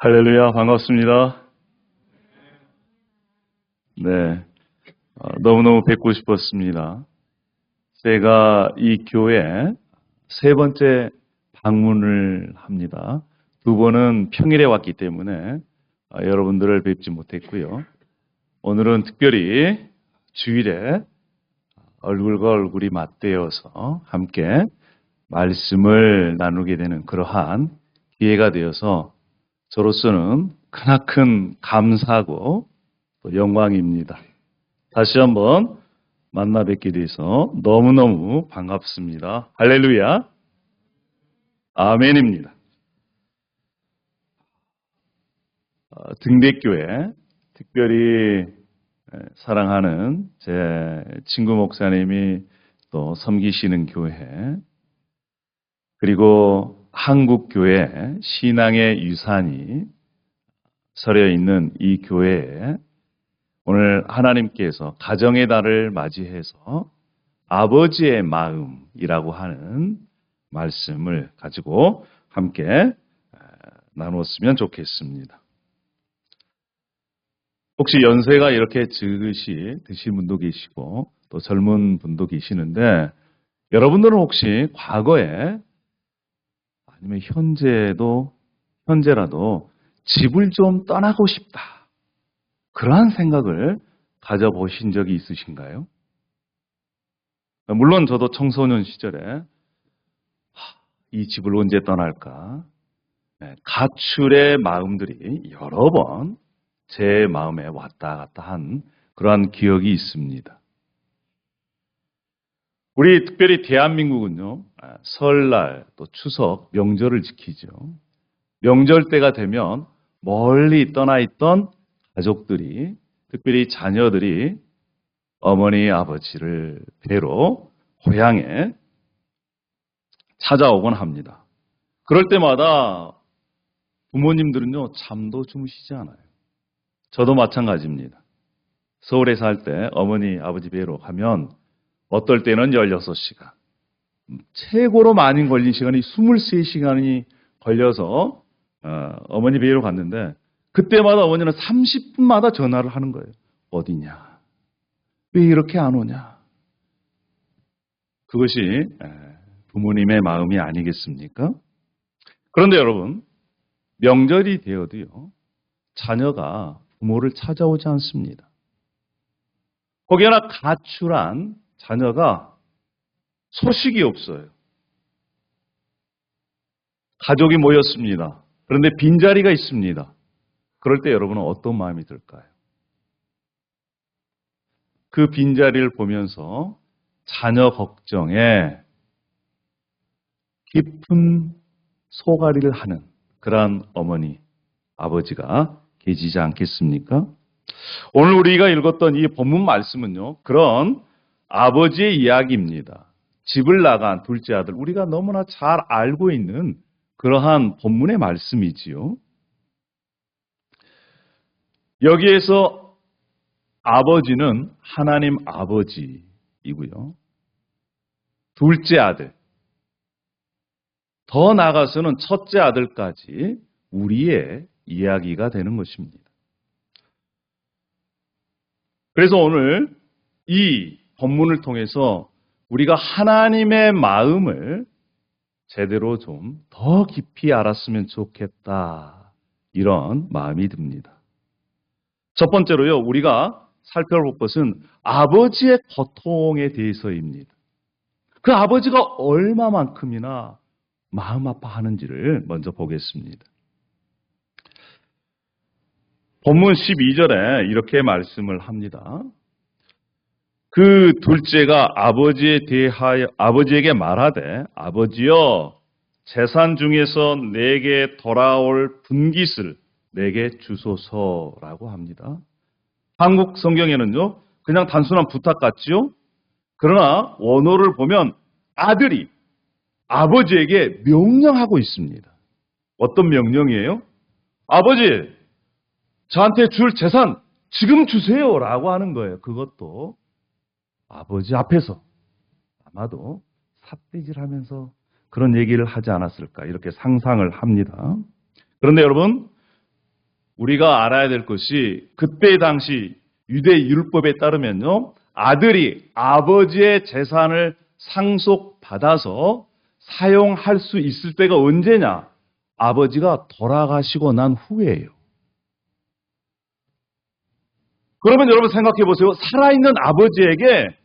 할렐루야, 반갑습니다. 네, 너무너무 뵙고 싶었습니다. 제가 이 교회 세 번째 방문을 합니다. 두 번은 평일에 왔기 때문에 여러분들을 뵙지 못했고요. 오늘은 특별히 주일에 얼굴과 얼굴이 맞대어서 함께 말씀을 나누게 되는 그러한 기회가 되어서 저로서는 크나큰 감사하고 또 영광입니다. 다시 한번 만나 뵙게 돼서 너무너무 반갑습니다. 할렐루야. 아멘입니다. 등대교회 특별히 사랑하는 제 친구 목사님이 또 섬기시는 교회, 그리고 한국교회 신앙의 유산이 서려 있는 이 교회에 오늘 하나님께서 가정의 달을 맞이해서 아버지의 마음이라고 하는 말씀을 가지고 함께 나누었으면 좋겠습니다. 혹시 연세가 이렇게 드신 분도 계시고 또 젊은 분도 계시는데 여러분들은 혹시 과거에 아니면 현재라도 집을 좀 떠나고 싶다, 그러한 생각을 가져보신 적이 있으신가요? 물론 저도 청소년 시절에 이 집을 언제 떠날까? 가출의 마음들이 여러 번 제 마음에 왔다 갔다 한 그러한 기억이 있습니다. 우리 특별히 대한민국은요, 설날 또 추석 명절을 지키죠. 명절 때가 되면 멀리 떠나 있던 가족들이, 특별히 자녀들이 어머니 아버지를 뵈러 고향에 찾아오곤 합니다. 그럴 때마다 부모님들은요, 잠도 주무시지 않아요. 저도 마찬가지입니다. 서울에 살 때 어머니 아버지 뵈러 가면 어떨 때는 16시간, 최고로 많이 걸린 시간이 23시간이 걸려서 어머니 뵈러 갔는데 그때마다 어머니는 30분마다 전화를 하는 거예요. 어디냐? 왜 이렇게 안 오냐? 그것이 부모님의 마음이 아니겠습니까? 그런데 여러분, 명절이 되어도요, 자녀가 부모를 찾아오지 않습니다. 혹여나 가출한 자녀가 소식이 없어요. 가족이 모였습니다. 그런데 빈자리가 있습니다. 그럴 때 여러분은 어떤 마음이 들까요? 그 빈자리를 보면서 자녀 걱정에 깊은 소가리를 하는 그러한 어머니, 아버지가 계시지 않겠습니까? 오늘 우리가 읽었던 이 본문 말씀은요, 그런 아버지의 이야기입니다. 집을 나간 둘째 아들, 우리가 너무나 잘 알고 있는 그러한 본문의 말씀이지요. 여기에서 아버지는 하나님 아버지이고요. 둘째 아들, 더 나아가서는 첫째 아들까지 우리의 이야기가 되는 것입니다. 그래서 오늘 이 본문을 통해서 우리가 하나님의 마음을 제대로 좀 더 깊이 알았으면 좋겠다, 이런 마음이 듭니다. 첫 번째로요, 우리가 살펴볼 것은 아버지의 고통에 대해서입니다. 그 아버지가 얼마만큼이나 마음 아파하는지를 먼저 보겠습니다. 본문 12절에 이렇게 말씀을 합니다. 그 둘째가 아버지에게 말하되, 아버지여, 재산 중에서 내게 돌아올 분깃을 내게 주소서라고 합니다. 한국 성경에는요, 그냥 단순한 부탁 같지요? 그러나 원어를 보면 아들이 아버지에게 명령하고 있습니다. 어떤 명령이에요? 아버지, 저한테 줄 재산 지금 주세요라고 하는 거예요. 그것도 아버지 앞에서 아마도 삿대질하면서 그런 얘기를 하지 않았을까, 이렇게 상상을 합니다. 그런데 여러분, 우리가 알아야 될 것이 그때 당시 유대 율법에 따르면요. 아들이 아버지의 재산을 상속받아서 사용할 수 있을 때가 언제냐? 아버지가 돌아가시고 난 후에예요. 그러면 여러분 생각해 보세요. 살아있는 아버지에게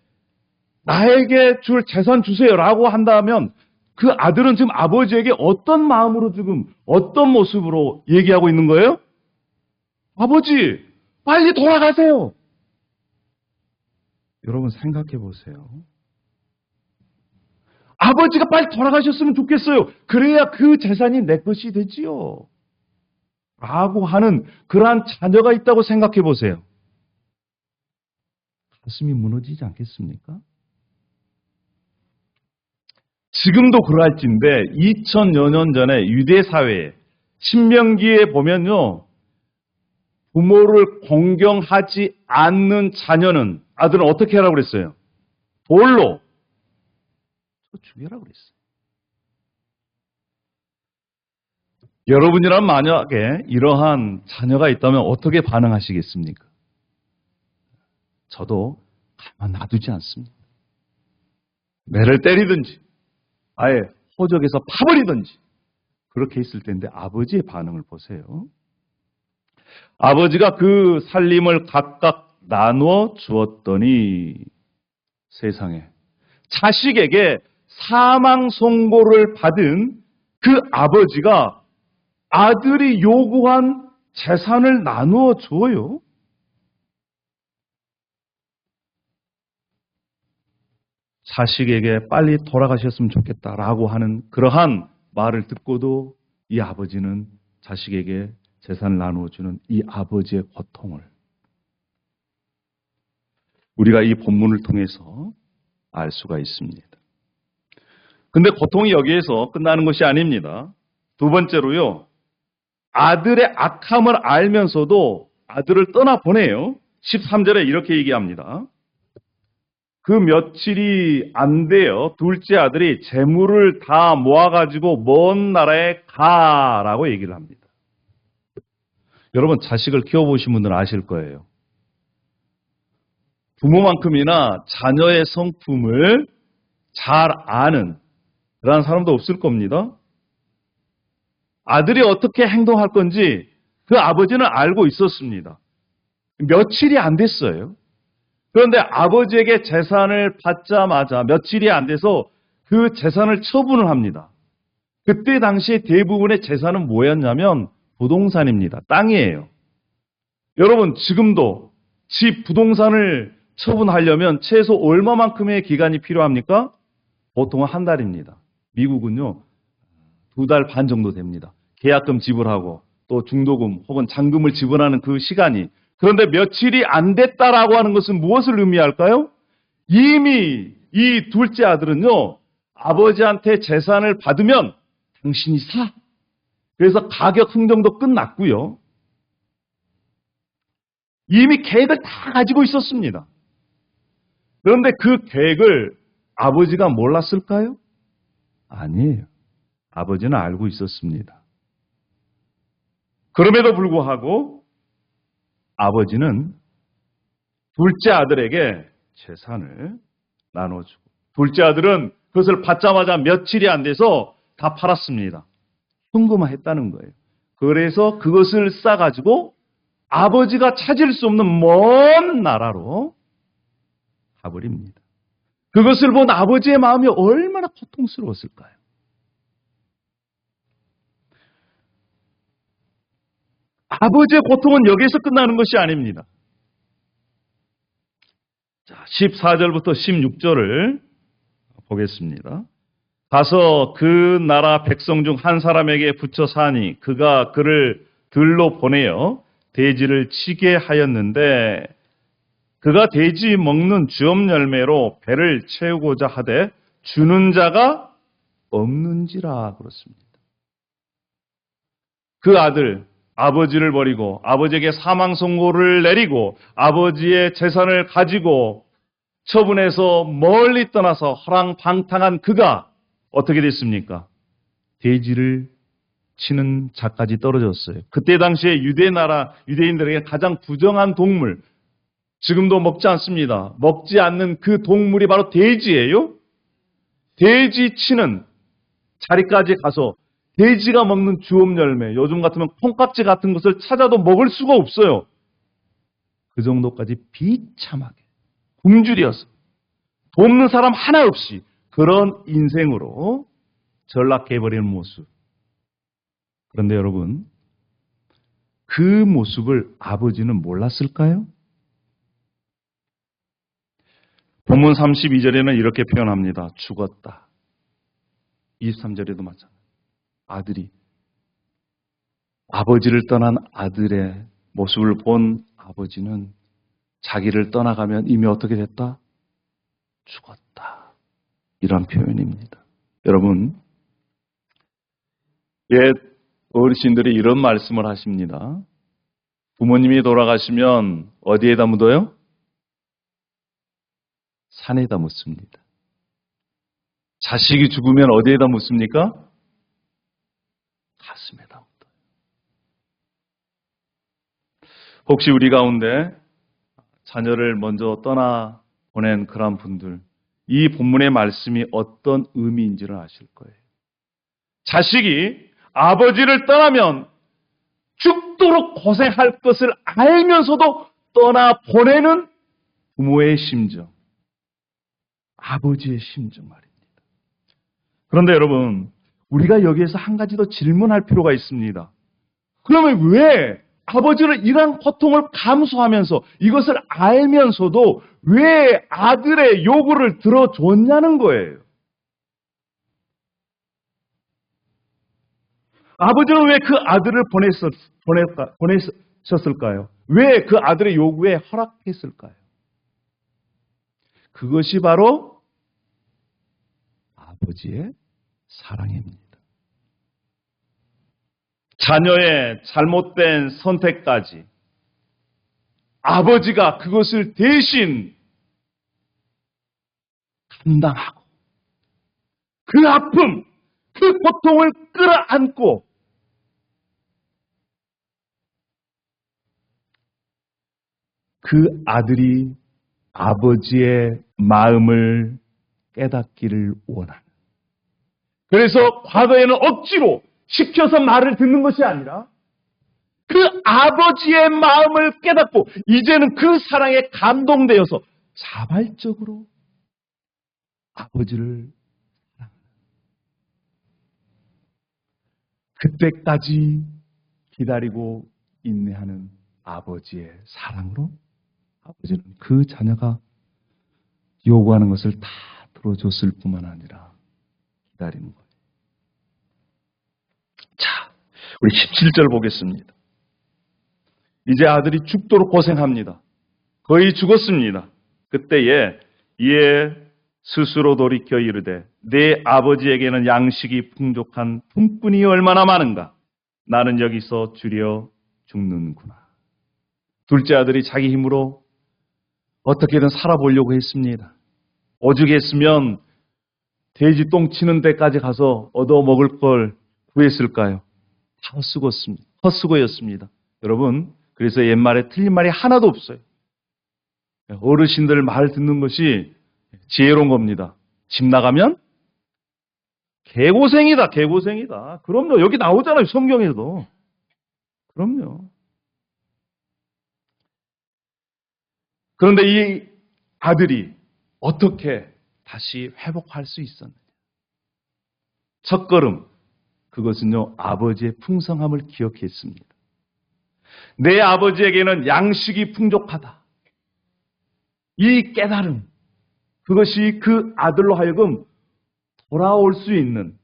나에게 줄 재산 주세요라고 한다면 그 아들은 지금 아버지에게 어떤 마음으로 지금 어떤 모습으로 얘기하고 있는 거예요? 아버지, 빨리 돌아가세요. 여러분 생각해 보세요. 아버지가 빨리 돌아가셨으면 좋겠어요. 그래야 그 재산이 내 것이 되지요. 라고 하는 그러한 자녀가 있다고 생각해 보세요. 가슴이 무너지지 않겠습니까? 지금도 그럴진데 2000여 년 전에 유대 사회에 신명기에 보면요. 부모를 공경하지 않는 자녀는 아들은 어떻게 하라고 그랬어요? 돌로 죽여라고 그랬어요. 여러분이라면 만약에 이러한 자녀가 있다면 어떻게 반응하시겠습니까? 저도 가만 놔두지 않습니다. 매를 때리든지 아예 호적에서 파버리든지 그렇게 있을 텐데 아버지의 반응을 보세요. 아버지가 그 살림을 각각 나누어 주었더니 세상에 자식에게 사망 선고를 받은 그 아버지가 아들이 요구한 재산을 나누어 줘요. 자식에게 빨리 돌아가셨으면 좋겠다라고 하는 그러한 말을 듣고도 이 아버지는 자식에게 재산을 나누어주는 이 아버지의 고통을 우리가 이 본문을 통해서 알 수가 있습니다. 근데 고통이 여기에서 끝나는 것이 아닙니다. 두 번째로요. 아들의 악함을 알면서도 아들을 떠나보내요. 13절에 이렇게 얘기합니다. 그 며칠이 안 돼요. 둘째 아들이 재물을 다 모아가지고 먼 나라에 가라고 얘기를 합니다. 여러분 자식을 키워보신 분들은 아실 거예요. 부모만큼이나 자녀의 성품을 잘 아는 그런 사람도 없을 겁니다. 아들이 어떻게 행동할 건지 그 아버지는 알고 있었습니다. 며칠이 안 됐어요. 그런데 아버지에게 재산을 받자마자 며칠이 안 돼서 그 재산을 처분을 합니다. 그때 당시에 대부분의 재산은 뭐였냐면 부동산입니다. 땅이에요. 여러분 지금도 집 부동산을 처분하려면 최소 얼마만큼의 기간이 필요합니까? 보통은 한 달입니다. 미국은요 2달 반 정도 됩니다. 계약금 지불하고 또 중도금 혹은 잔금을 지불하는 그 시간이. 그런데 며칠이 안 됐다라고 하는 것은 무엇을 의미할까요? 이미 이 둘째 아들은요 아버지한테 재산을 받으면 당신이 사. 그래서 가격 흥정도 끝났고요. 이미 계획을 다 가지고 있었습니다. 그런데 그 계획을 아버지가 몰랐을까요? 아니에요. 아버지는 알고 있었습니다. 그럼에도 불구하고 아버지는 둘째 아들에게 재산을 나눠주고 둘째 아들은 그것을 받자마자 며칠이 안 돼서 다 팔았습니다. 현금화했다는 거예요. 그래서 그것을 싸가지고 아버지가 찾을 수 없는 먼 나라로 가버립니다. 그것을 본 아버지의 마음이 얼마나 고통스러웠을까요? 아버지의 고통은 여기서 끝나는 것이 아닙니다. 자, 14절부터 16절을 보겠습니다. 가서 그 나라 백성 중 한 사람에게 붙여 사니 그가 그를 들로 보내어 돼지를 치게 하였는데 그가 돼지 먹는 주업 열매로 배를 채우고자 하되 주는 자가 없는지라 그렇습니다. 그 아들 아버지를 버리고 아버지에게 사망 선고를 내리고 아버지의 재산을 가지고 처분해서 멀리 떠나서 허랑방탕한 그가 어떻게 됐습니까? 돼지를 치는 자까지 떨어졌어요. 그때 당시에 유대인들에게 가장 부정한 동물, 지금도 먹지 않습니다. 먹지 않는 그 동물이 바로 돼지예요. 돼지 치는 자리까지 가서 돼지가 먹는 주업 열매, 요즘 같으면 콩깍지 같은 것을 찾아도 먹을 수가 없어요. 그 정도까지 비참하게 굶주려서 돕는 사람 하나 없이 그런 인생으로 전락해버리는 모습. 그런데 여러분, 그 모습을 아버지는 몰랐을까요? 본문 32절에는 이렇게 표현합니다. 죽었다. 23절에도 마찬가지. 아들이, 아버지를 떠난 아들의 모습을 본 아버지는 자기를 떠나가면 이미 어떻게 됐다? 죽었다. 이런 표현입니다. 여러분, 옛 어르신들이 이런 말씀을 하십니다. 부모님이 돌아가시면 어디에다 묻어요? 산에다 묻습니다. 자식이 죽으면 어디에다 묻습니까? 가슴에다 묻어요. 혹시 우리 가운데 자녀를 먼저 떠나 보낸 그런 분들, 이 본문의 말씀이 어떤 의미인지를 아실 거예요. 자식이 아버지를 떠나면 죽도록 고생할 것을 알면서도 떠나 보내는 부모의 심정, 아버지의 심정 말입니다. 그런데 여러분, 우리가 여기에서 한 가지 더 질문할 필요가 있습니다. 그러면 왜 아버지는 이러한 고통을 감수하면서 이것을 알면서도 왜 아들의 요구를 들어줬냐는 거예요. 아버지는 왜 그 아들을 보내셨을까요? 왜 그 아들의 요구에 허락했을까요? 그것이 바로 아버지의 사랑입니다. 자녀의 잘못된 선택까지 아버지가 그것을 대신 감당하고 그 아픔, 그 고통을 끌어안고 그 아들이 아버지의 마음을 깨닫기를 원하는. 그래서 과거에는 억지로 시켜서 말을 듣는 것이 아니라 그 아버지의 마음을 깨닫고 이제는 그 사랑에 감동되어서 자발적으로 아버지를 사랑하는. 그때까지 기다리고 인내하는 아버지의 사랑으로 아버지는 그 자녀가 요구하는 것을 다 들어줬을 뿐만 아니라 기다리는 거예요. 자, 우리 17절 보겠습니다. 이제 아들이 죽도록 고생합니다. 거의 죽었습니다. 그때에 이에 스스로 돌이켜 이르되 내 아버지에게는 양식이 풍족한 품꾼이 얼마나 많은가. 나는 여기서 주려 죽는구나. 둘째 아들이 자기 힘으로 어떻게든 살아보려고 했습니다. 오죽했으면 돼지 똥 치는 데까지 가서 얻어먹을 걸 구했을까요? 다 헛수고였습니다. 여러분, 그래서 옛말에 틀린 말이 하나도 없어요. 어르신들 말 듣는 것이 지혜로운 겁니다. 집 나가면 개고생이다, 개고생이다. 그럼요. 여기 나오잖아요, 성경에도. 그럼요. 그런데 이 아들이 어떻게 다시 회복할 수 있었느냐? 첫 걸음, 그것은요, 아버지의 풍성함을 기억했습니다. 내 아버지에게는 양식이 풍족하다. 이 깨달음, 그것이 그 아들로 하여금 돌아올 수 있는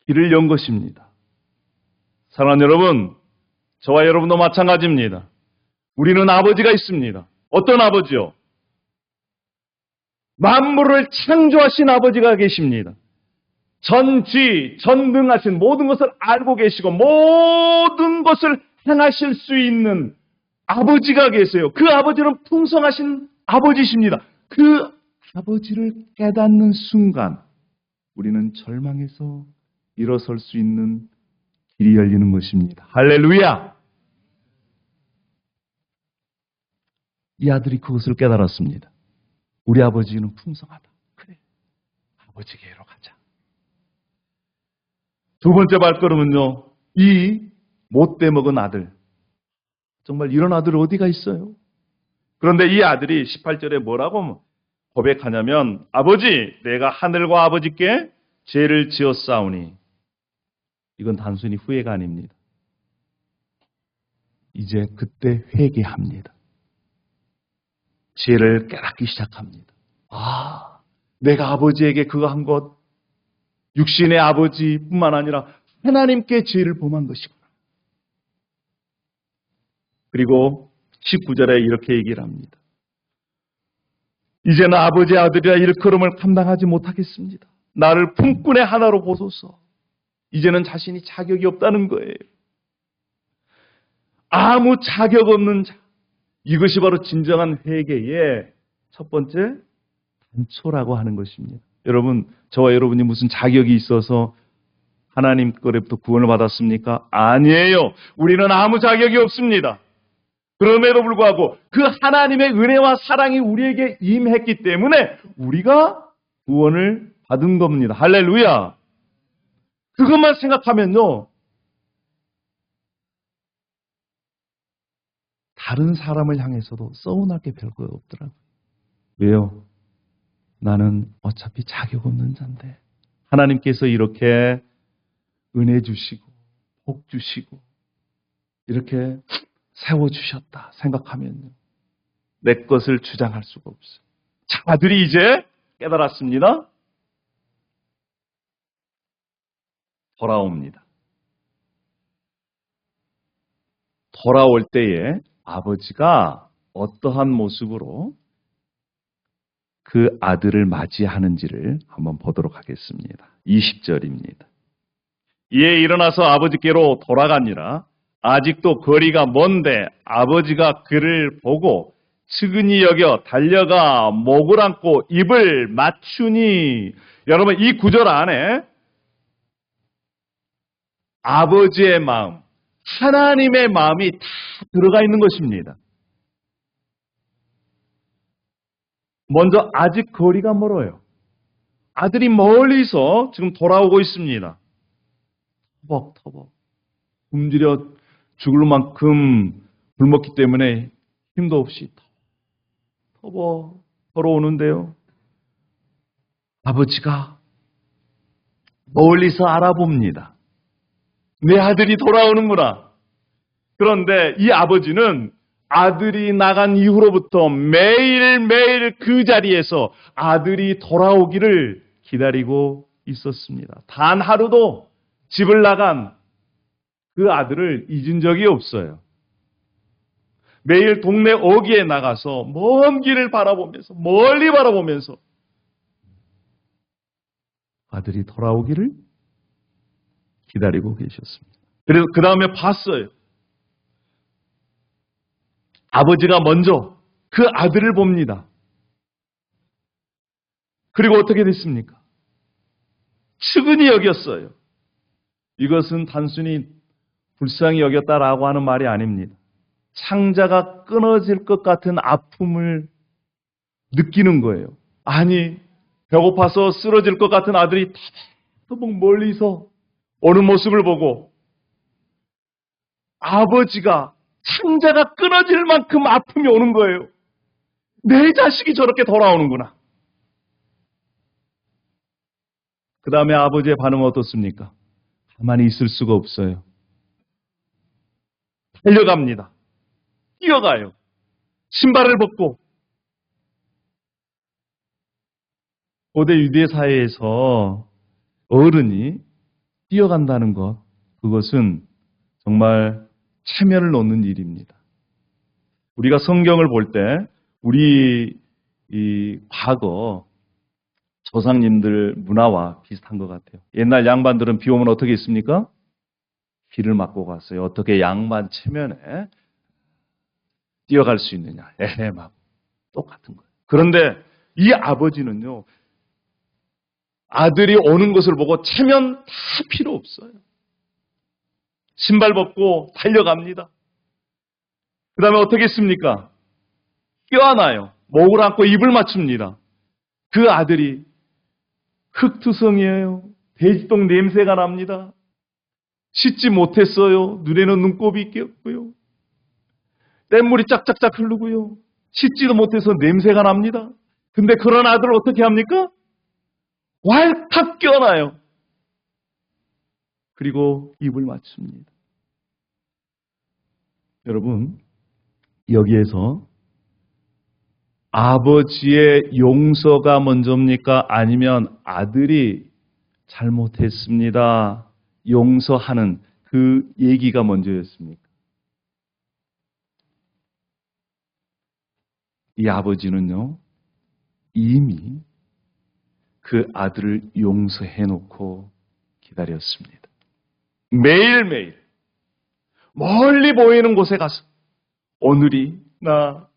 길을 연 것입니다. 사랑하는 여러분, 저와 여러분도 마찬가지입니다. 우리는 아버지가 있습니다. 어떤 아버지요? 만물을 창조하신 아버지가 계십니다. 전지, 전능하신 모든 것을 알고 계시고 모든 것을 행하실 수 있는 아버지가 계세요. 그 아버지는 풍성하신 아버지십니다. 그 아버지를 깨닫는 순간 우리는 절망에서 일어설 수 있는 길이 열리는 것입니다. 할렐루야! 이 아들이 그것을 깨달았습니다. 우리 아버지는 풍성하다. 그래, 아버지께로 가자. 두 번째 발걸음은요, 이 못돼 먹은 아들. 정말 이런 아들 어디가 있어요? 그런데 이 아들이 18절에 뭐라고 고백하냐면, 아버지, 내가 하늘과 아버지께 죄를 지었사오니. 이건 단순히 후회가 아닙니다. 이제 그때 회개합니다. 죄를 깨닫기 시작합니다. 아, 내가 아버지에게 그거 한 것, 육신의 아버지뿐만 아니라 하나님께 죄를 범한 것이구나. 그리고 19절에 이렇게 얘기를 합니다. 이제는 아버지의 아들이라 일컬음을 감당하지 못하겠습니다. 나를 품꾼의 하나로 보소서. 이제는 자신이 자격이 없다는 거예요. 아무 자격 없는 자. 이것이 바로 진정한 회개의 첫 번째 단초라고 하는 것입니다. 여러분, 저와 여러분이 무슨 자격이 있어서 하나님 거로부터 구원을 받았습니까? 아니에요. 우리는 아무 자격이 없습니다. 그럼에도 불구하고 그 하나님의 은혜와 사랑이 우리에게 임했기 때문에 우리가 구원을 받은 겁니다. 할렐루야. 그것만 생각하면요, 다른 사람을 향해서도 서운할 게 별거 없더라고요. 왜요? 나는 어차피 자격 없는 자인데 하나님께서 이렇게 은혜 주시고 복 주시고 이렇게 세워주셨다 생각하면요, 내 것을 주장할 수가 없어요. 자, 아들이 이제 깨달았습니다. 돌아옵니다. 돌아올 때에 아버지가 어떠한 모습으로 그 아들을 맞이하는지를 한번 보도록 하겠습니다. 20절입니다. 이에 일어나서 아버지께로 돌아가니라. 아직도 거리가 먼데 아버지가 그를 보고 측은히 여겨 달려가 목을 안고 입을 맞추니. 여러분, 이 구절 안에 아버지의 마음, 하나님의 마음이 다 들어가 있는 것입니다. 먼저 아직 거리가 멀어요. 아들이 멀리서 지금 돌아오고 있습니다. 터벅터벅 굶주려 죽을 만큼 굶었기 때문에 힘도 없이 터벅 걸어오는데요, 아버지가 멀리서 알아봅니다. 내 아들이 돌아오는구나. 그런데 이 아버지는 아들이 나간 이후로부터 매일매일 그 자리에서 아들이 돌아오기를 기다리고 있었습니다. 단 하루도 집을 나간 그 아들을 잊은 적이 없어요. 매일 동네 어귀에 나가서 먼 길을 바라보면서, 멀리 바라보면서 아들이 돌아오기를 기다리고 계셨습니다. 그래서 그 다음에 봤어요. 아버지가 먼저 그 아들을 봅니다. 그리고 어떻게 됐습니까? 측은히 여겼어요. 이것은 단순히 불쌍히 여겼다라고 하는 말이 아닙니다. 창자가 끊어질 것 같은 아픔을 느끼는 거예요. 아니, 배고파서 쓰러질 것 같은 아들이 터벅터벅 멀리서 오는 모습을 보고 아버지가 창자가 끊어질 만큼 아픔이 오는 거예요. 내 자식이 저렇게 돌아오는구나. 그 다음에 아버지의 반응은 어떻습니까? 가만히 있을 수가 없어요. 달려갑니다. 뛰어가요. 신발을 벗고. 고대 유대 사회에서 어른이 뛰어간다는 것, 그것은 정말 체면을 놓는 일입니다. 우리가 성경을 볼 때 우리 이 과거 조상님들 문화와 비슷한 것 같아요. 옛날 양반들은 비 오면 어떻게 했습니까? 비를 맞고 갔어요. 어떻게 양반 체면에 뛰어갈 수 있느냐. 막 똑같은 거예요. 그런데 이 아버지는요, 아들이 오는 것을 보고 체면 다 필요 없어요. 신발 벗고 달려갑니다. 그 다음에 어떻게 했습니까? 껴안아요. 목을 안고 입을 맞춥니다. 그 아들이 흙투성이에요. 돼지똥 냄새가 납니다. 씻지 못했어요. 눈에는 눈곱이 꼈고요. 뗏물이 짝짝짝 흐르고요. 씻지도 못해서 냄새가 납니다. 근데 그런 아들을 어떻게 합니까? 왈칵 껴안아요. 그리고 입을 맞춥니다. 여러분, 여기에서 아버지의 용서가 먼저입니까? 아니면 아들이 잘못했습니다, 용서하는 그 얘기가 먼저였습니까? 이 아버지는요, 이미 그 아들을 용서해 놓고 기다렸습니다. 매일매일 멀리 보이는 곳에 가서 언제나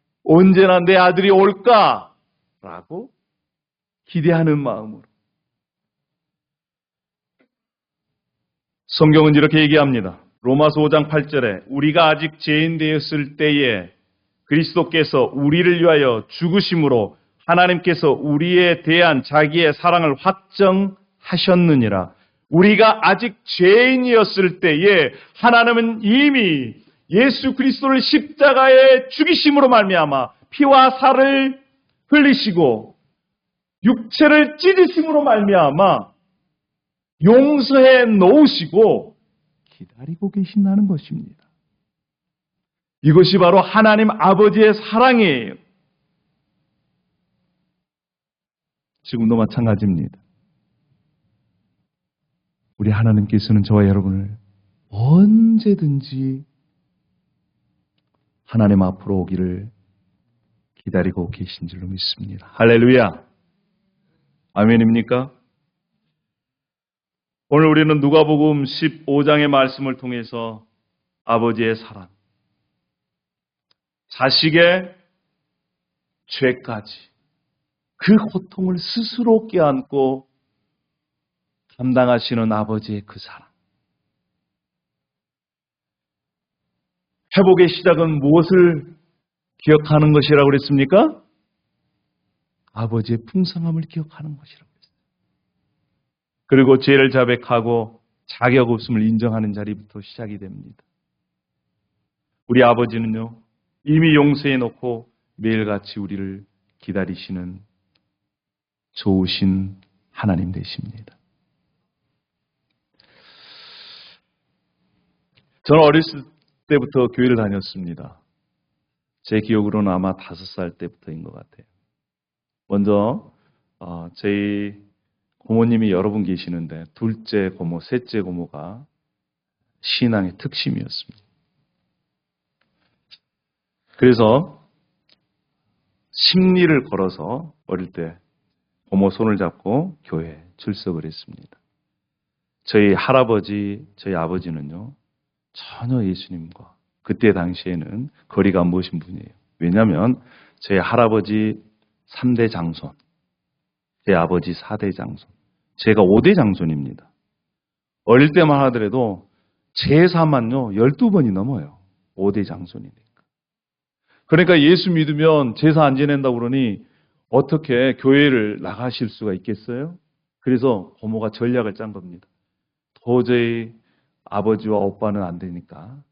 내 아들이 올까라고 기대하는 마음으로. 성경은 이렇게 얘기합니다. 로마서 5장 8절에 우리가 아직 죄인 되었을 때에 그리스도께서 우리를 위하여 죽으심으로 하나님께서 우리에 대한 자기의 사랑을 확정하셨느니라. 우리가 아직 죄인이었을 때에 하나님은 이미 예수 그리스도를 십자가에 죽이심으로 말미암아 피와 살을 흘리시고 육체를 찢으심으로 말미암아 용서해 놓으시고 기다리고 계신다는 것입니다. 이것이 바로 하나님 아버지의 사랑이에요. 지금도 마찬가지입니다. 우리 하나님께서는 저와 여러분을 언제든지 하나님 앞으로 오기를 기다리고 계신 줄로 믿습니다. 할렐루야. 아멘입니까? 오늘 우리는 누가복음 15장의 말씀을 통해서 아버지의 사랑, 자식의 죄까지 그 고통을 스스로 껴안고 감당하시는 아버지의 그 사랑. 회복의 시작은 무엇을 기억하는 것이라고 그랬습니까? 아버지의 풍성함을 기억하는 것이라고 그랬어요. 그리고 죄를 자백하고 자격 없음을 인정하는 자리부터 시작이 됩니다. 우리 아버지는요, 이미 용서해 놓고 매일같이 우리를 기다리시는 좋으신 하나님 되십니다. 저는 어렸을 때부터 교회를 다녔습니다. 제 기억으로는 아마 5살 때부터인 것 같아요. 먼저 저희 고모님이 여러 분 계시는데 둘째 고모, 셋째 고모가 신앙의 특심이었습니다. 그래서 십리를 걸어서 어릴 때 고모 손을 잡고 교회에 출석을 했습니다. 저희 할아버지, 저희 아버지는요, 전혀 예수님과 그때 당시에는 거리가 안 보신 분이에요. 왜냐하면 제 할아버지 3대 장손, 제 아버지 4대 장손, 제가 5대 장손입니다. 어릴 때만 하더라도 제사만요 12번이 넘어요. 5대 장손이니까. 그러니까 예수 믿으면 제사 안 지낸다고 그러니 어떻게 교회를 나가실 수가 있겠어요? 그래서 고모가 전략을 짠 겁니다. 도저히 아버지와 오빠는 안 되니까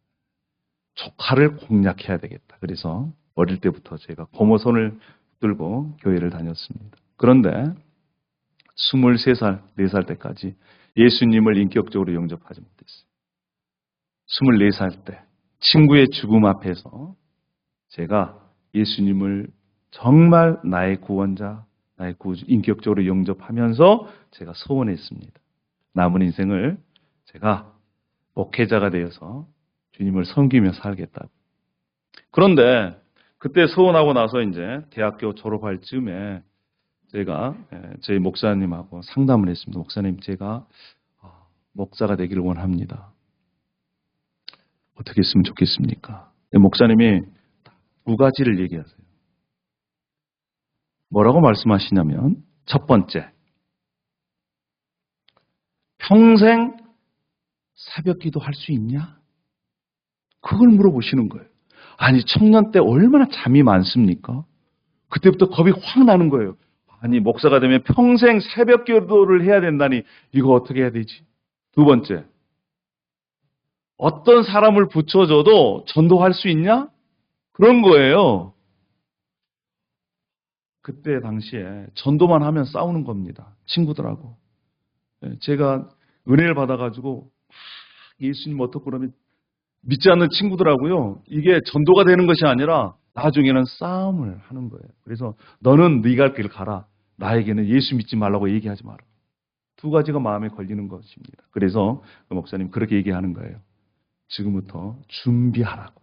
조카를 공략해야 되겠다. 그래서 어릴 때부터 제가 고모 손을 들고 교회를 다녔습니다. 그런데 23살, 4살 때까지 예수님을 인격적으로 영접하지 못했어요. 24살 때 친구의 죽음 앞에서 제가 예수님을 정말 나의 구원자, 나의 구주, 인격적으로 영접하면서 제가 소원했습니다. 남은 인생을 제가 목회자가 되어서 주님을 섬기며 살겠다고. 그런데 그때 소원하고 나서 이제 대학교 졸업할 즈음에 제가 저희 목사님하고 상담을 했습니다. 목사님, 제가 목사가 되기를 원합니다. 어떻게 했으면 좋겠습니까? 목사님이 2가지를 얘기하세요. 뭐라고 말씀하시냐면, 첫 번째, 평생 새벽 기도 할 수 있냐? 그걸 물어보시는 거예요. 아니, 청년 때 얼마나 잠이 많습니까? 그때부터 겁이 확 나는 거예요. 아니, 목사가 되면 평생 새벽 기도를 해야 된다니 이거 어떻게 해야 되지? 두 번째, 어떤 사람을 붙여줘도 전도할 수 있냐? 그런 거예요. 그때 당시에 전도만 하면 싸우는 겁니다. 친구들하고. 제가 은혜를 받아가지고 예수님 어떻고 그러면 믿지 않는 친구들하고요. 이게 전도가 되는 것이 아니라 나중에는 싸움을 하는 거예요. 그래서 너는 네가 길 가라. 나에게는 예수 믿지 말라고 얘기하지 마라. 두 가지가 마음에 걸리는 것입니다. 그래서 그 목사님 그렇게 얘기하는 거예요. 지금부터 준비하라고.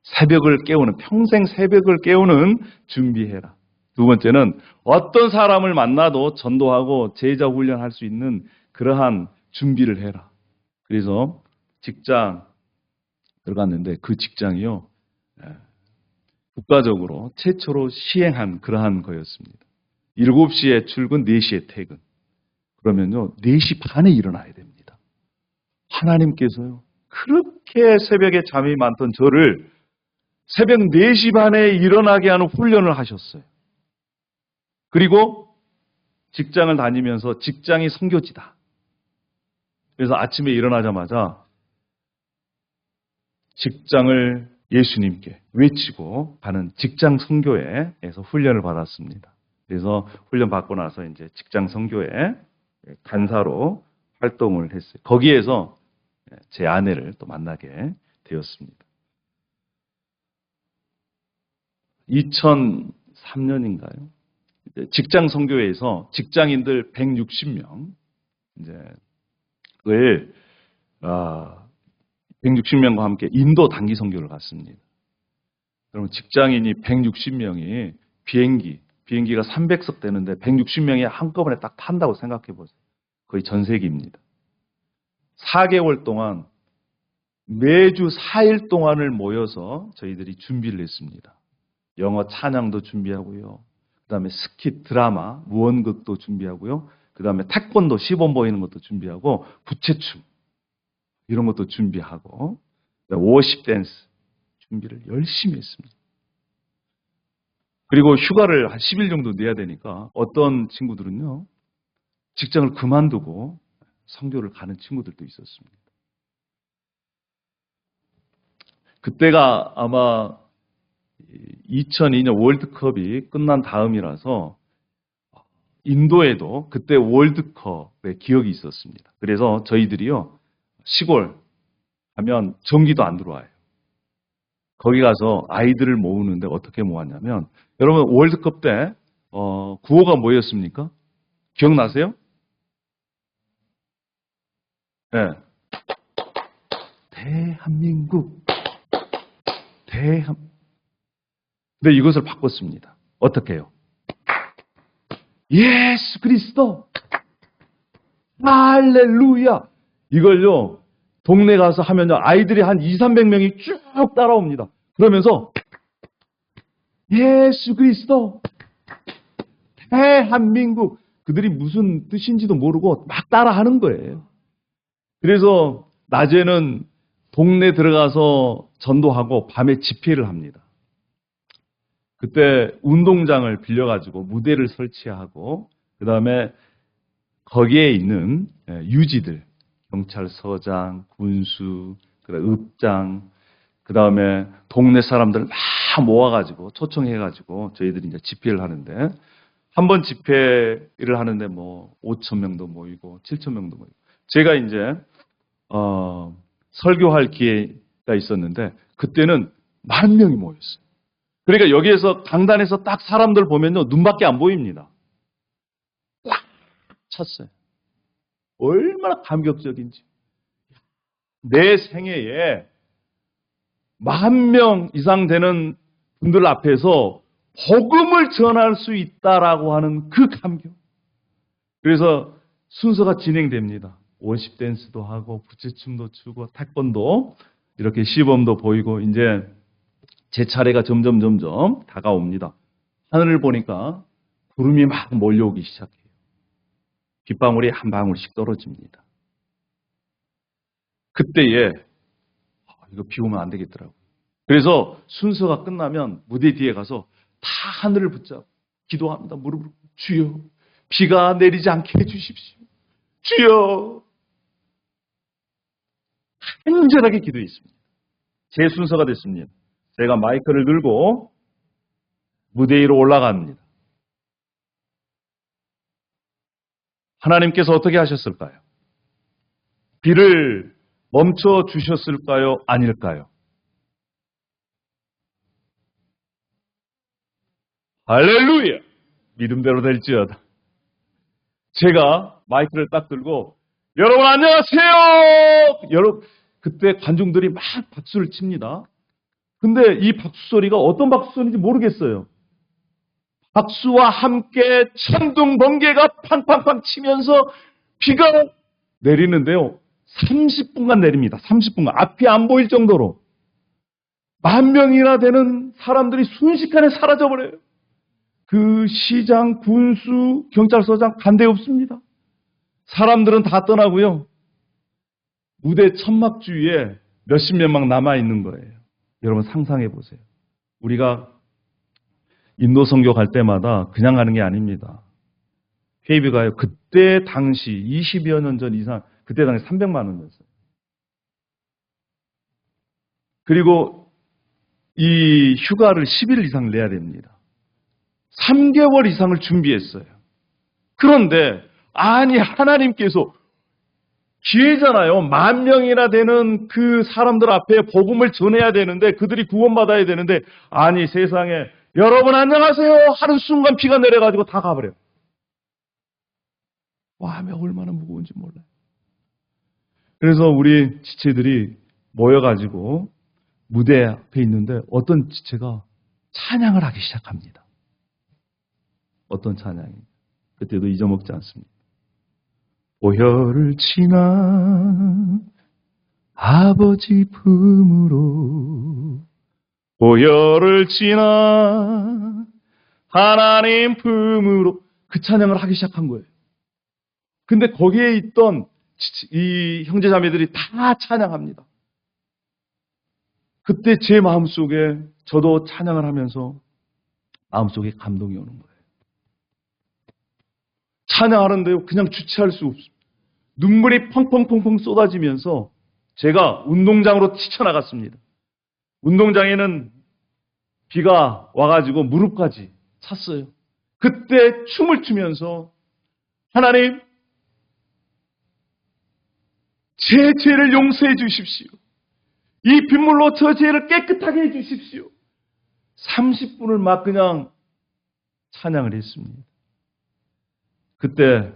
새벽을 깨우는, 평생 새벽을 깨우는 준비해라. 두 번째는 어떤 사람을 만나도 전도하고 제자 훈련할 수 있는 그러한 준비를 해라. 그래서 직장 들어갔는데 그 직장이요. 국가적으로 최초로 시행한 그러한 거였습니다. 7시에 출근, 4시에 퇴근. 그러면요, 4시 반에 일어나야 됩니다. 하나님께서요, 그렇게 새벽에 잠이 많던 저를 새벽 4시 반에 일어나게 하는 훈련을 하셨어요. 그리고 직장을 다니면서 직장이 선교지다. 그래서 아침에 일어나자마자 직장을 예수님께 외치고 가는 직장 선교회에서 훈련을 받았습니다. 그래서 훈련 받고 나서 이제 직장 선교회 간사로 활동을 했어요. 거기에서 제 아내를 또 만나게 되었습니다. 2003년인가요? 직장 선교회에서 직장인들 160명 을 160명과 함께 인도 단기 선교를 갔습니다. 그러면 직장인이 160명이 비행기가 300석 되는데 160명이 한꺼번에 딱 탄다고 생각해 보세요. 거의 전 세기입니다. 4개월 동안 매주 4일 동안을 모여서 저희들이 준비를 했습니다. 영어 찬양도 준비하고요. 그 다음에 스킷 드라마, 무언극도 준비하고요. 그 다음에 태권도 시범 보이는 것도 준비하고 부채춤 이런 것도 준비하고 워십 댄스 준비를 열심히 했습니다. 그리고 휴가를 한 10일 정도 내야 되니까 어떤 친구들은요. 직장을 그만두고 선교를 가는 친구들도 있었습니다. 그때가 아마 2002년 월드컵이 끝난 다음이라서 인도에도 그때 월드컵의 기억이 있었습니다. 그래서 저희들이요, 시골 하면 전기도 안 들어와요. 거기 가서 아이들을 모으는데 어떻게 모았냐면, 여러분 월드컵 때 구호가 뭐였습니까? 기억나세요? 네. 대한민국. 근데 이것을 바꿨습니다. 어떻게 해요? 예수 그리스도 할렐루야. 이걸요 동네 가서 하면요 아이들이 한 200~300명이 쭉 따라옵니다. 그러면서 예수 그리스도 대한민국, 그들이 무슨 뜻인지도 모르고 막 따라하는 거예요. 그래서 낮에는 동네 들어가서 전도하고 밤에 집회를 합니다. 그때 운동장을 빌려가지고 무대를 설치하고 그 다음에 거기에 있는 유지들, 경찰서장, 군수, 그다음에 읍장, 그 다음에 동네 사람들 막 모아가지고 초청해가지고 저희들이 이제 집회를 하는데 한 번 집회를 하는데 뭐 5,000명도 모이고 7,000명도 모이고 제가 이제 설교할 기회가 있었는데 그때는 10,000명이 모였어요. 그러니까 여기에서 강단에서 딱 사람들 보면요 눈밖에 안 보입니다. 꽉 찼어요. 얼마나 감격적인지. 내 생애에 10,000명 이상 되는 분들 앞에서 복음을 전할 수 있다라고 하는 그 감격. 그래서 순서가 진행됩니다. 워십 댄스도 하고 부채춤도 추고 태권도 이렇게 시범도 보이고 이제 제 차례가 점점 다가옵니다. 하늘을 보니까 구름이 막 몰려오기 시작해요. 빗방울이 한 방울씩 떨어집니다. 그때에 이거 비 오면 안 되겠더라고요. 그래서 순서가 끝나면 무대 뒤에 가서 다 하늘을 붙잡고 기도합니다. 무릎을 꿇고 주여 비가 내리지 않게 해주십시오. 주여 간절하게 기도했습니다. 제 순서가 됐습니다. 제가 마이크를 들고 무대 위로 올라갑니다. 하나님께서 어떻게 하셨을까요? 비를 멈춰 주셨을까요? 아닐까요? 할렐루야! 믿음대로 될지어다. 제가 마이크를 딱 들고 여러분 안녕하세요! 여러분 그때 관중들이 막 박수를 칩니다. 근데 이 박수 소리가 어떤 박수 소리인지 모르겠어요. 박수와 함께 천둥 번개가 팡팡팡 치면서 비가 내리는데요. 30분간 내립니다. 30분간. 앞이 안 보일 정도로. 10,000명이나 되는 사람들이 순식간에 사라져버려요. 그 시장, 군수, 경찰서장 간데 없습니다. 사람들은 다 떠나고요. 무대 천막 주위에 몇십 명 남아있는 거예요. 여러분 상상해 보세요. 우리가 인도 선교 갈 때마다 그냥 가는 게 아닙니다. 회비가요. 그때 당시 20여 년 전 이상, 그때 당시 300만 원이었어요. 그리고 이 휴가를 10일 이상 내야 됩니다. 3개월 이상을 준비했어요. 그런데 아니 하나님께서 기회잖아요. 10,000명이나 되는 그 사람들 앞에 복음을 전해야 되는데 그들이 구원받아야 되는데 아니 세상에 여러분 안녕하세요 하는 순간 비가 내려가지고 다 가버려요. 마음이 얼마나 무거운지 몰라요. 그래서 우리 지체들이 모여가지고 무대 앞에 있는데 어떤 지체가 찬양을 하기 시작합니다. 어떤 찬양이? 그때도 잊어먹지 않습니다. 보혈을 지나 아버지 품으로 보혈을 지나 하나님 품으로 그 찬양을 하기 시작한 거예요. 근데 거기에 있던 이 형제자매들이 다 찬양합니다. 그때 제 마음속에 저도 찬양을 하면서 마음속에 감동이 오는 거예요. 찬양하는데요. 그냥 주체할 수 없습니다. 눈물이 펑펑펑펑 쏟아지면서 제가 운동장으로 뛰쳐나갔습니다. 운동장에는 비가 와가지고 무릎까지 찼어요. 그때 춤을 추면서 하나님 제 죄를 용서해 주십시오. 이 빗물로 저 죄를 깨끗하게 해 주십시오. 30분을 막 그냥 찬양을 했습니다. 그때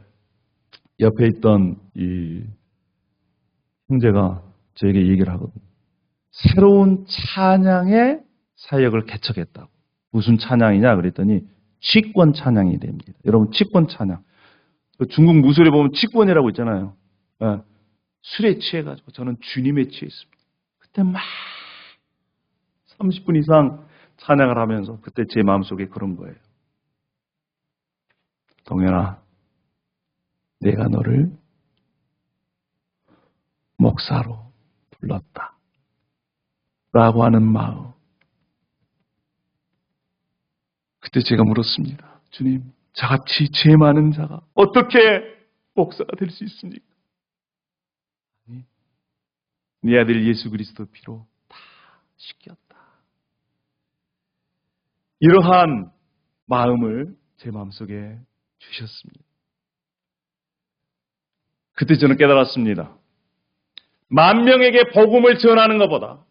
옆에 있던 이 형제가 저에게 얘기를 하거든요. 새로운 찬양의 사역을 개척했다고. 무슨 찬양이냐 그랬더니 치권 찬양이 됩니다. 여러분 치권 찬양. 중국 무술에 보면 치권이라고 있잖아요. 네. 술에 취해가지고 저는 주님에 취했습니다. 그때 막 30분 이상 찬양을 하면서 그때 제 마음속에 그런 거예요. 동현아, 내가 너를 목사로 불렀다. 라고 하는 마음. 그때 제가 물었습니다. 주님, 저같이 죄 많은 자가 어떻게 목사가 될 수 있습니까? 아니, 네 아들 예수 그리스도 피로 다 씻겼다. 이러한 마음을 제 마음속에 주셨습니다. 그때 저는 깨달았습니다. 10,000명에게 복음을 전하는 것보다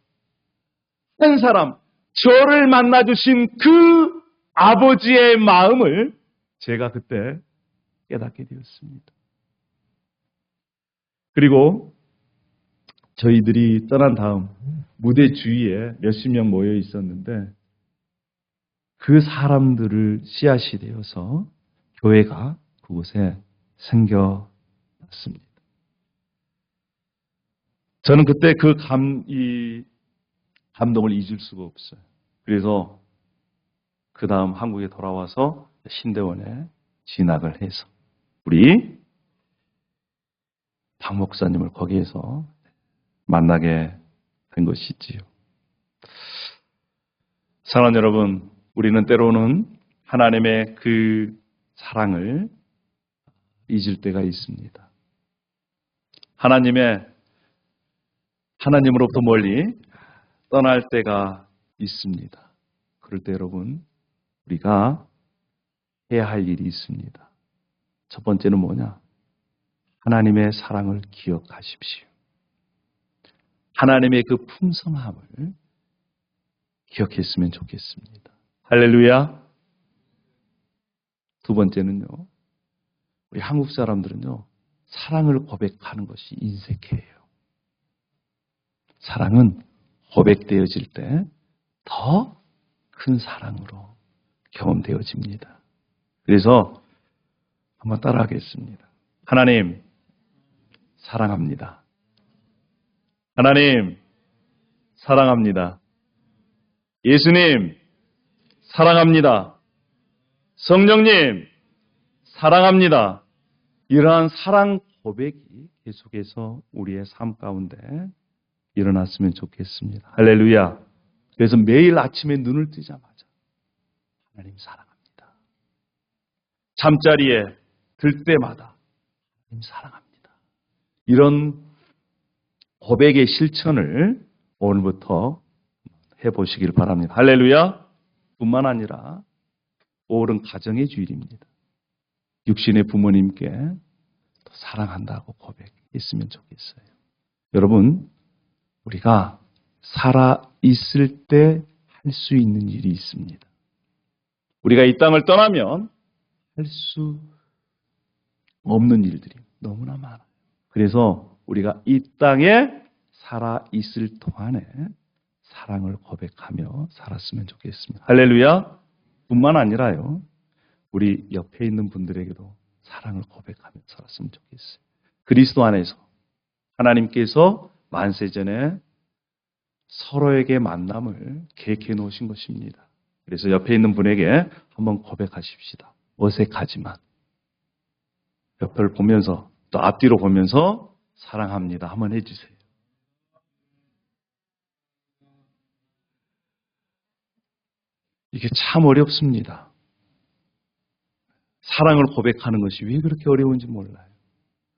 한 사람, 저를 만나주신 그 아버지의 마음을 제가 그때 깨닫게 되었습니다. 그리고 저희들이 떠난 다음 무대 주위에 몇십 명 모여 있었는데 그 사람들을 씨앗이 되어서 교회가 그곳에 생겨났습니다. 저는 그때 그 감동을 잊을 수가 없어요. 그래서 그 다음 한국에 돌아와서 신대원에 진학을 해서 우리 박 목사님을 거기에서 만나게 된 것이지요. 사랑하는 여러분, 우리는 때로는 하나님의 그 사랑을 잊을 때가 있습니다. 하나님으로부터 멀리 떠날 때가 있습니다. 그럴 때 여러분, 우리가 해야 할 일이 있습니다. 첫 번째는 뭐냐? 하나님의 사랑을 기억하십시오. 하나님의 그 풍성함을 기억했으면 좋겠습니다. 할렐루야. 두 번째는요, 우리 한국 사람들은요, 사랑을 고백하는 것이 인색해요. 사랑은 고백되어질 때 더 큰 사랑으로 경험되어집니다. 그래서 한번 따라하겠습니다. 하나님, 사랑합니다. 하나님, 사랑합니다. 예수님, 사랑합니다. 성령님, 사랑합니다. 이러한 사랑 고백이 계속해서 우리의 삶 가운데 일어났으면 좋겠습니다. 할렐루야. 그래서 매일 아침에 눈을 뜨자마자 하나님 사랑합니다. 잠자리에 들 때마다 하나님 사랑합니다. 이런 고백의 실천을 오늘부터 해보시길 바랍니다. 할렐루야. 뿐만 아니라 5월은 가정의 주일입니다. 육신의 부모님께 또 사랑한다고 고백했으면 좋겠어요. 여러분, 우리가 살아있을 때 할 수 있는 일이 있습니다. 우리가 이 땅을 떠나면 할 수 없는 일들이 너무나 많아요. 그래서 우리가 이 땅에 살아있을 동안에 사랑을 고백하며 살았으면 좋겠습니다. 할렐루야. 뿐만 아니라요, 우리 옆에 있는 분들에게도 사랑을 고백하며 살았으면 좋겠어요. 그리스도 안에서 하나님께서 만세전에 서로에게 만남을 계획해 놓으신 것입니다. 그래서 옆에 있는 분에게 한번 고백하십시다. 어색하지만 옆을 보면서 또 앞뒤로 보면서 사랑합니다. 한번 해주세요. 이게 참 어렵습니다. 사랑을 고백하는 것이 왜 그렇게 어려운지 몰라요.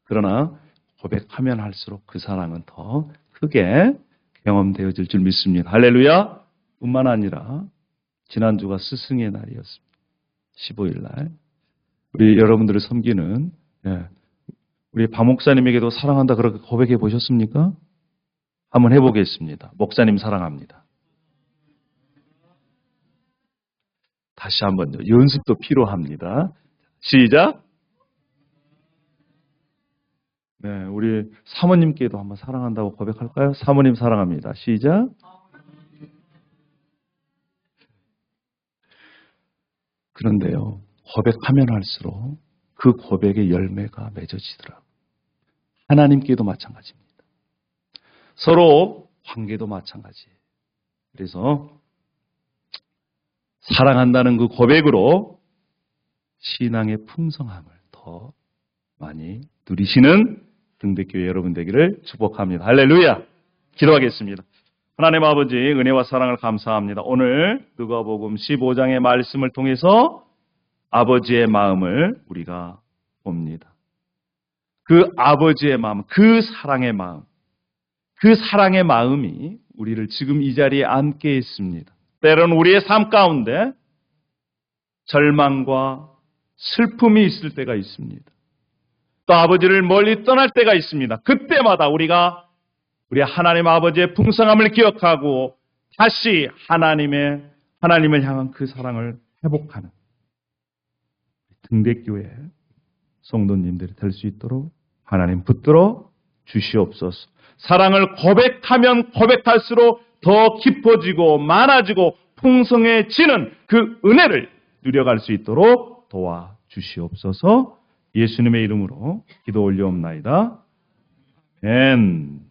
그러나 고백하면 할수록 그 사랑은 더 크게 경험되어질 줄 믿습니다. 할렐루야. 뿐만 아니라 지난주가 스승의 날이었습니다. 15일 날 우리 여러분들을 섬기는 우리 박 목사님에게도 사랑한다 그렇게 고백해 보셨습니까? 한번 해보겠습니다. 목사님 사랑합니다. 다시 한번요. 연습도 필요합니다. 시작. 네, 우리 사모님께도 한번 사랑한다고 고백할까요? 사모님 사랑합니다. 시작. 그런데요, 고백하면 할수록 그 고백의 열매가 맺어지더라고요. 하나님께도 마찬가지입니다. 서로 관계도 마찬가지예요. 그래서 사랑한다는 그 고백으로 신앙의 풍성함을 더 많이 누리시는 등대교회 여러분 되기를 축복합니다. 할렐루야. 기도하겠습니다. 하나님 아버지, 은혜와 사랑을 감사합니다. 오늘 누가복음 15장의 말씀을 통해서 아버지의 마음을 우리가 봅니다. 그 아버지의 마음, 그 사랑의 마음이 우리를 지금 이 자리에 앉게 했습니다. 때로는 우리의 삶 가운데 절망과 슬픔이 있을 때가 있습니다. 또 아버지를 멀리 떠날 때가 있습니다. 그때마다 우리가 우리 하나님 아버지의 풍성함을 기억하고 다시 하나님을 향한 그 사랑을 회복하는 등대교회 성도님들이 될 수 있도록 하나님 붙들어 주시옵소서. 사랑을 고백하면 고백할수록 더 깊어지고 많아지고 풍성해지는 그 은혜를 누려갈 수 있도록 도와주시옵소서. 예수님의 이름으로 기도 올려옵나이다. 아멘.